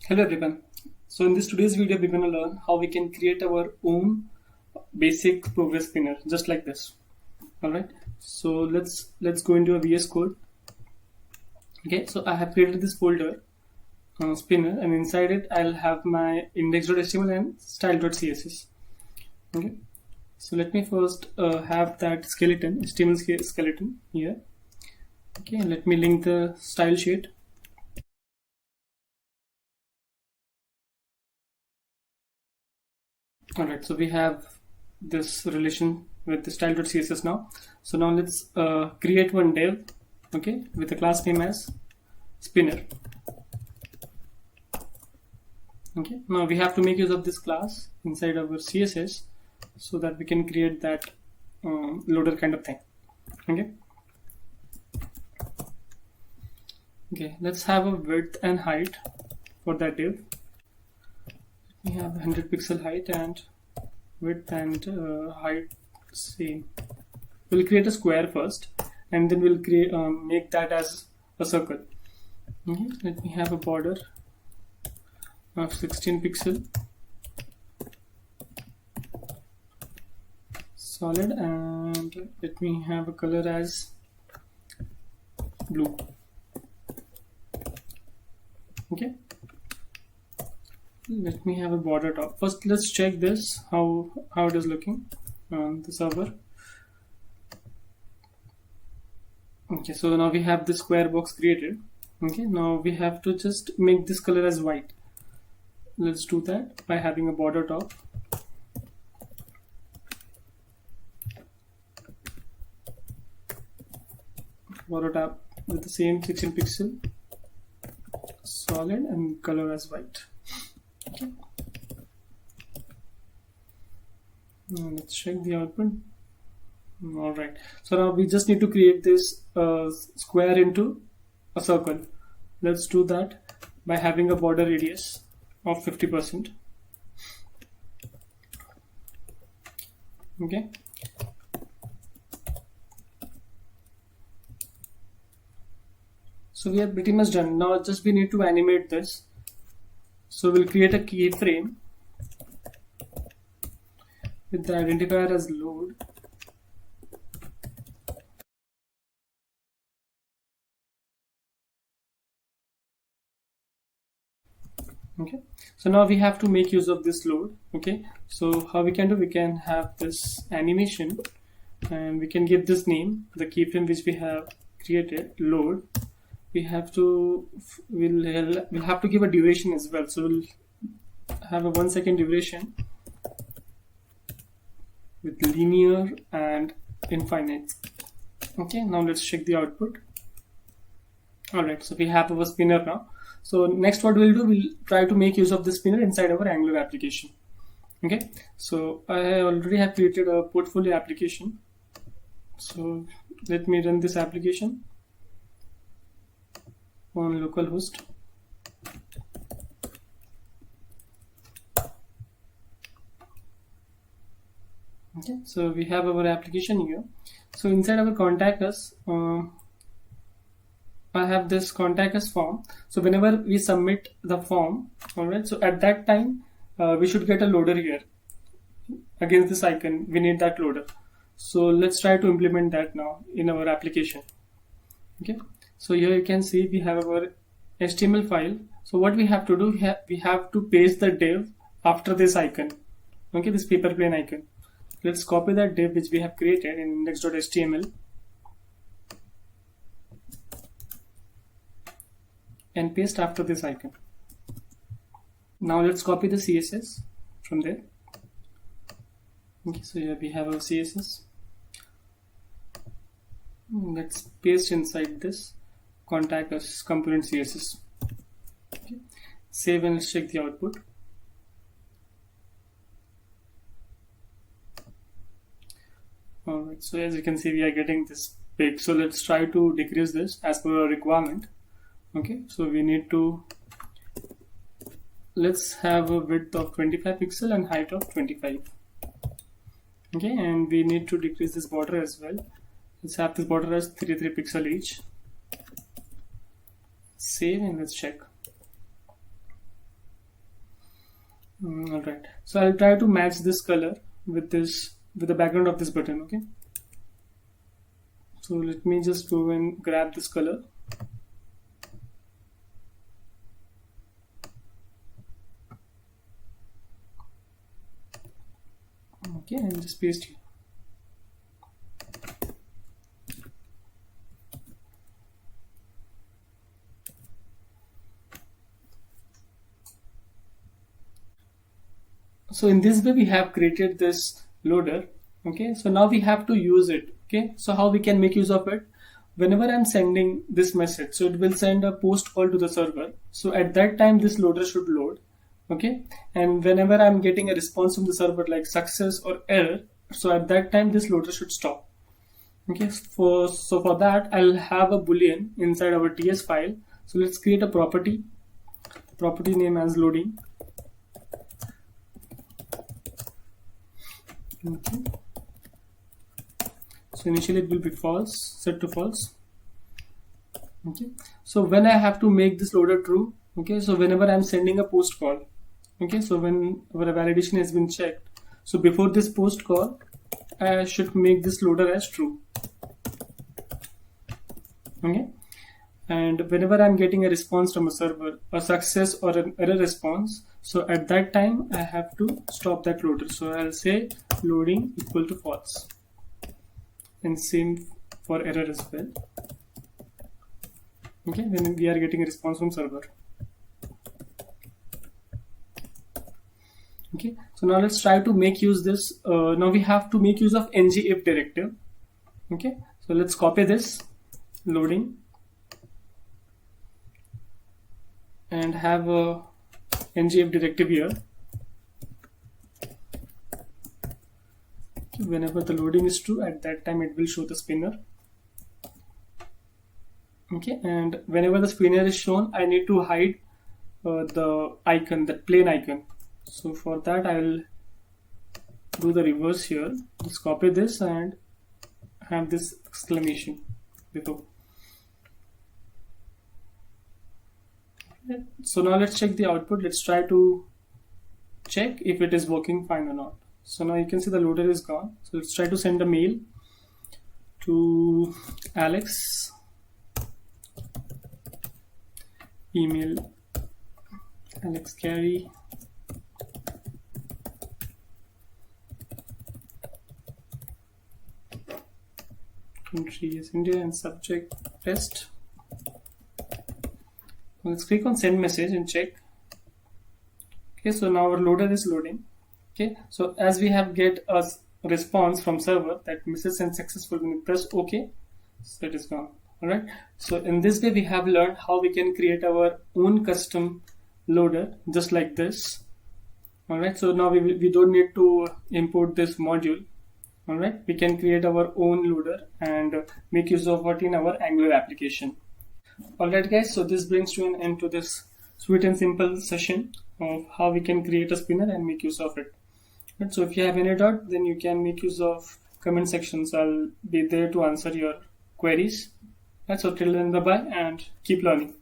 Hello everyone. So in this today's video we're going to learn how we can create our own basic progress spinner just like this. Alright, so let's go into a VS Code. Okay, so I have created this folder spinner, and inside it I'll have my index.html and style.css. Okay, so let me first have that skeleton, HTML skeleton here. Okay, let me link the style sheet. Alright, so we have this relation with the style.css now. So now let's create one div, okay, with a class name as spinner. Okay, now we have to make use of this class inside our CSS so that we can create that loader kind of thing. Okay, let's have a width and height for that div. We have 100 pixel height and width and height same. We'll create a square first and then we'll create make that as a circle. Okay, let me have a border of 16 pixel solid, and let me have a color as blue. Okay, let me have a border top. First let's check this how it is looking on the server. Okay, so now we have the square box created. Okay, now we have to just make this color as white. Let's do that by having a border top. Border top with the same 16 pixel solid and color as white. Okay, now let's check the output. Alright, so now we just need to create this square into a circle. Let's do that by having a border radius of 50%. Okay, so we are pretty much done. Now just we need to animate this. So we'll create a keyframe with the identifier as load. Okay, so now we have to make use of this load. Okay, so how we can do, we can have this animation and we can give this name, the keyframe which we have created, load. We'll have to give a duration as well, so we'll have a 1 second duration with linear and infinite. Okay, now let's check the output. Alright, so we have our spinner now. So next what we'll do, we'll try to make use of the spinner inside our Angular application. Okay, so I already have created a portfolio application. So let me run this application on localhost. Okay, so we have our application here. So inside our contact us, I have this contact us form. So whenever we submit the form, alright, so at that time we should get a loader here against this icon. We need that loader. So let's try to implement that now in our application. Okay, so here you can see we have our HTML file. So what we have to do, we have to paste the div after this icon. Okay, this paper plane icon. Let's copy that div which we have created in index.html and paste after this icon. Now let's copy the CSS from there. Okay, so here we have our CSS. Let's paste inside this contact us component CSS. Okay. Save and let's check the output. Alright, so as you can see we are getting this big. So let's try to decrease this as per our requirement. Okay, so we need to, let's have a width of 25 pixel and height of 25. Okay, and we need to decrease this border as well. Let's have this border as 33 pixel each. Save and let's check. Alright, so I'll try to match this color with the background of this button. Okay, so let me just go and grab this color. Okay, and just paste here. So in this way we have created this loader. Okay, so now we have to use it. Okay, so how we can make use of it? Whenever I'm sending this message, so it will send a post call to the server. So at that time this loader should load. Okay, and whenever I'm getting a response from the server like success or error, so at that time this loader should stop. Okay, for that I'll have a boolean inside our TS file. So let's create a property name as loading. Okay, so initially it will be false, set to false. Okay, so when I have to make this loader true, okay, so whenever I'm sending a post call, okay, so when our validation has been checked, so before this post call I should make this loader as true. Okay, and whenever I'm getting a response from a server, a success or an error response, so at that time I have to stop that loader. So I'll say loading equal to false, and same for error as well. Okay, when we are getting a response from server. Okay, so now let's try to make use this. Now we have to make use of ngIf directive. Okay, so let's copy this loading and have a ngIf directive here. Okay, whenever the loading is true, at that time it will show the spinner. Okay, and whenever the spinner is shown, I need to hide the icon, that plain icon. So for that I will do the reverse here. Just copy this and have this exclamation before. So now let's check the output. Let's try to check if it is working fine or not. So now you can see the loader is gone. So let's try to send a mail to Alex. Email Alex Carey. Country is India and subject test. Let's click on send message and check. Okay, so now our loader is loading. Okay, so as we have get a response from server that message sent successful, when you press OK, so it is gone. Alright, so in this way we have learned how we can create our own custom loader just like this. Alright, so now we don't need to import this module. Alright, we can create our own loader and make use of it in our Angular application. Alright guys, so this brings to an end to this sweet and simple session of how we can create a spinner and make use of it. Right, so if you have any doubt, then you can make use of comment sections. I'll be there to answer your queries. Right, so till then, bye bye and keep learning.